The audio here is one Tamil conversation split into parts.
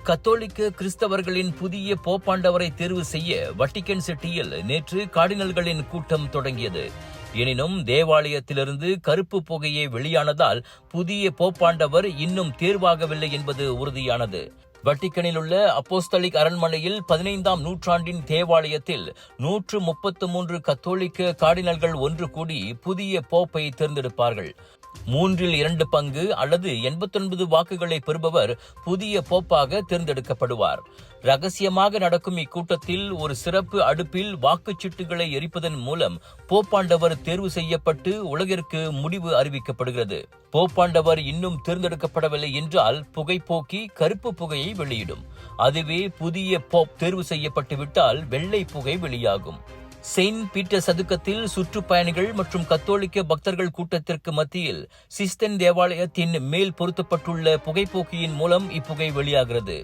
கத்தோலிக்க கிறிஸ்தவர்களின் புதிய போப்பாண்டவரை தேர்வு செய்ய வட்டிக்கன் சிட்டியில் நேற்று கார்டினல்களின் கூட்டம் தொடங்கியது. எனினும் தேவாலயத்திலிருந்து கருப்பு புகையே வெளியானதால் புதிய போப்பாண்டவர் இன்னும் தேர்வாகவில்லை என்பது உறுதியானது. வட்டிக்கனில் உள்ள அப்போஸ்தலிக் அரண்மனையில் 15ஆம் நூற்றாண்டின் தேவாலயத்தில் 133 கத்தோலிக்க கார்டினல்கள் ஒன்று கூடி புதிய போப்பை தேர்ந்தெடுப்பார்கள். 2/3 பங்கு அல்லது 89 வாக்குகளை பெறுபவர் புதிய போப்பாக தேர்ந்தெடுக்கப்படுவார். ரகசியமாக நடக்கும் இக்கூட்டத்தில் ஒரு சிறப்பு அடுப்பில் வாக்குச்சீட்டுகளை எரிப்பதன் மூலம் போப்பாண்டவர் தேர்வு செய்யப்பட்டு உலகிற்கு முடிவு அறிவிக்கப்படுகிறது. போப்பாண்டவர் இன்னும் தேர்ந்தெடுக்கப்படவில்லை என்றால் புகைப்போக்கி கருப்பு புகையை வெளியிடும். அதுவே புதிய போப் தேர்வு செய்யப்பட்டுவிட்டால் வெள்ளை புகை வெளியாகும். செயின்ட் பீட்டர் சதுக்கத்தில் சுற்றுப்பயணிகள் மற்றும் கத்தோலிக்க பக்தர்கள் கூட்டத்திற்கு மத்தியில் சிஸ்தன் தேவாலயத்தின் மேல் பொருத்தப்பட்டுள்ள புகைப்போக்கியின் மூலம் இப்புகை வெளியாகிறது.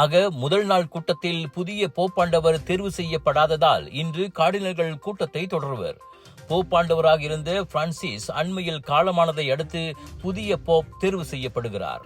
ஆக முதல் நாள் கூட்டத்தில் புதிய போப்பாண்டவர் தேர்வு செய்யப்படாததால் இன்று கார்டினல்கள் கூட்டத்தை தொடர்வர். போப்பாண்டவராக இருந்த பிரான்சிஸ் அண்மையில் காலமானதை அடுத்து புதிய போப் தேர்வு செய்யப்படுகிறார்.